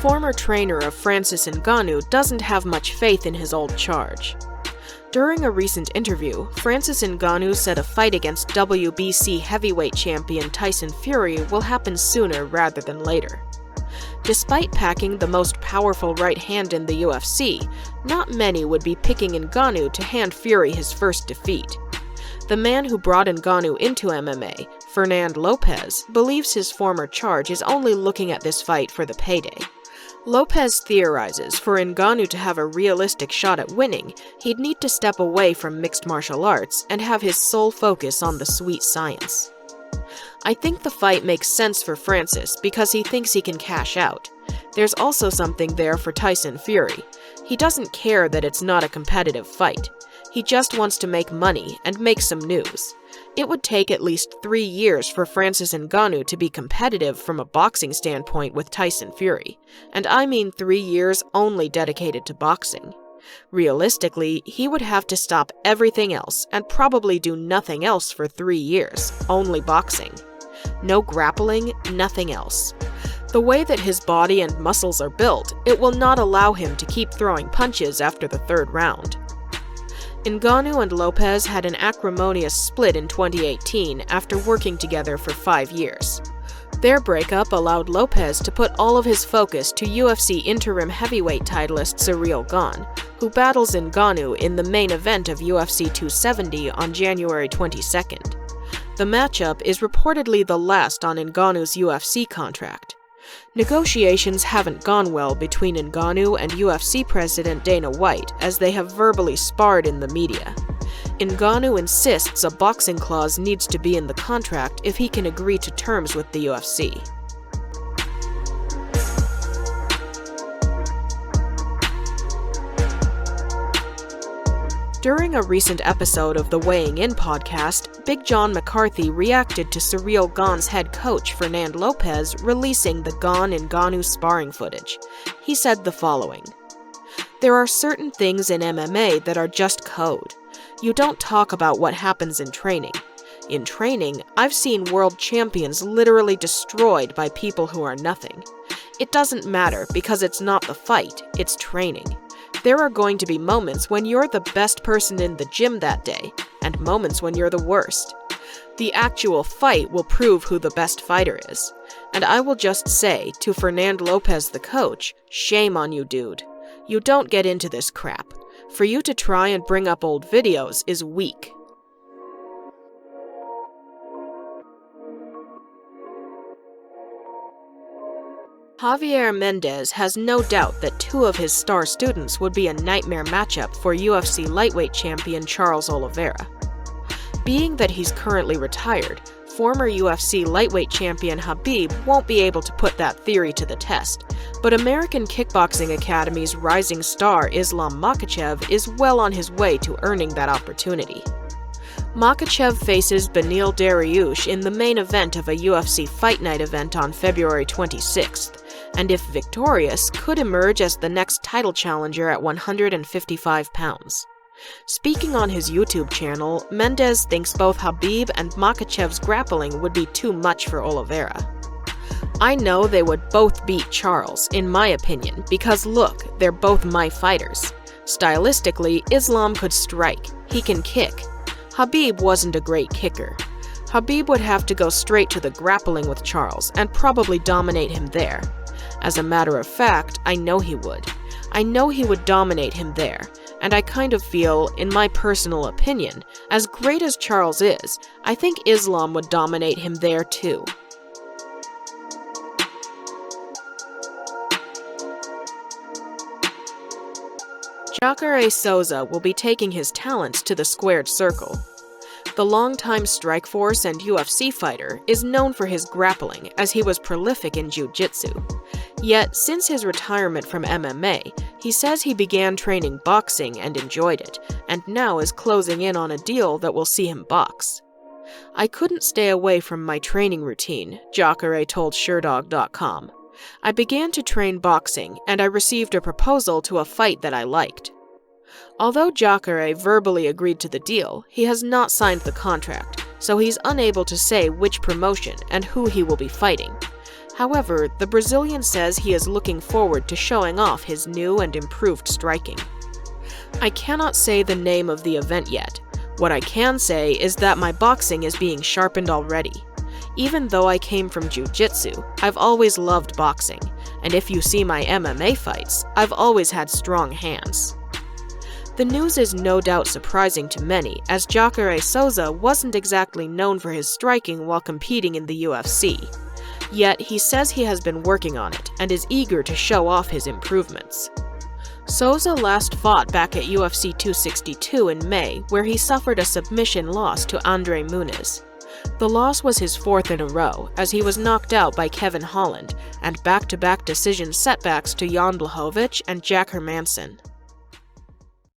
former trainer of Francis Ngannou doesn't have much faith in his old charge. During a recent interview, Francis Ngannou said a fight against WBC heavyweight champion Tyson Fury will happen sooner rather than later. Despite packing the most powerful right hand in the UFC, not many would be picking Ngannou to hand Fury his first defeat. The man who brought Ngannou into MMA, Fernand Lopez, believes his former charge is only looking at this fight for the payday. Lopez theorizes for Ngannou to have a realistic shot at winning, he'd need to step away from mixed martial arts and have his sole focus on the sweet science. I think the fight makes sense for Francis because he thinks he can cash out. There's also something there for Tyson Fury. He doesn't care that it's not a competitive fight. He just wants to make money and make some news. It would take at least 3 years for Francis Ngannou to be competitive from a boxing standpoint with Tyson Fury, and I mean 3 years only dedicated to boxing. Realistically, he would have to stop everything else and probably do nothing else for 3 years, only boxing. No grappling, nothing else. The way that his body and muscles are built, it will not allow him to keep throwing punches after the 3rd round. Ngannou and Lopez had an acrimonious split in 2018 after working together for 5 years. Their breakup allowed Lopez to put all of his focus to UFC interim heavyweight titleist Ciryl Gane, who battles Ngannou in the main event of UFC 270 on January 22nd. The matchup is reportedly the last on Ngannou's UFC contract. Negotiations haven't gone well between Ngannou and UFC president Dana White, as they have verbally sparred in the media. Ngannou insists a boxing clause needs to be in the contract if he can agree to terms with the UFC. During a recent episode of the Weighing In podcast, Big John McCarthy reacted to Ciryl Gane's head coach Fernand Lopez releasing the Gane-Ngannou sparring footage. He said the following: "There are certain things in MMA that are just code. You don't talk about what happens in training. In training, I've seen world champions literally destroyed by people who are nothing. It doesn't matter because it's not the fight, it's training. There are going to be moments when you're the best person in the gym that day, and moments when you're the worst. The actual fight will prove who the best fighter is. And I will just say, to Fernand Lopez the coach, shame on you, dude. You don't get into this crap. For you to try and bring up old videos is weak." Javier Mendez has no doubt that 2 of his star students would be a nightmare matchup for UFC lightweight champion Charles Oliveira. Being that he's currently retired, former UFC lightweight champion Khabib won't be able to put that theory to the test, but American Kickboxing Academy's rising star Islam Makhachev is well on his way to earning that opportunity. Makhachev faces Beneil Dariush in the main event of a UFC Fight Night event on February 26th, and if victorious, could emerge as the next title challenger at 155 pounds. Speaking on his YouTube channel, Mendez thinks both Khabib and Makhachev's grappling would be too much for Oliveira. "I know they would both beat Charles, in my opinion, because look, they're both my fighters. Stylistically, Islam could strike. He can kick. Khabib wasn't a great kicker. Khabib would have to go straight to the grappling with Charles and probably dominate him there. As a matter of fact, I know he would. I know he would dominate him there, and I kind of feel, in my personal opinion, as great as Charles is, I think Islam would dominate him there too." Jacare Souza will be taking his talents to the squared circle. The longtime Strikeforce and UFC fighter is known for his grappling, as he was prolific in jiu-jitsu. Yet, since his retirement from MMA, he says he began training boxing and enjoyed it, and now is closing in on a deal that will see him box. "I couldn't stay away from my training routine," Jacare told Sherdog.com. "I began to train boxing, and I received a proposal to a fight that I liked." Although Jacare verbally agreed to the deal, he has not signed the contract, so he's unable to say which promotion and who he will be fighting. However, the Brazilian says he is looking forward to showing off his new and improved striking. I cannot say the name of the event yet. What I can say is that my boxing is being sharpened already. Even though I came from jiu-jitsu, I've always loved boxing, and if you see my MMA fights, I've always had strong hands. The news is no doubt surprising to many, as Jacare Souza wasn't exactly known for his striking while competing in the UFC. Yet he says he has been working on it and is eager to show off his improvements. Souza last fought back at UFC 262 in May, where he suffered a submission loss to Andre Muniz. The loss was his fourth in a row, as he was knocked out by Kevin Holland, and back-to-back decision setbacks to Jan Blachowicz and Jack Hermansson.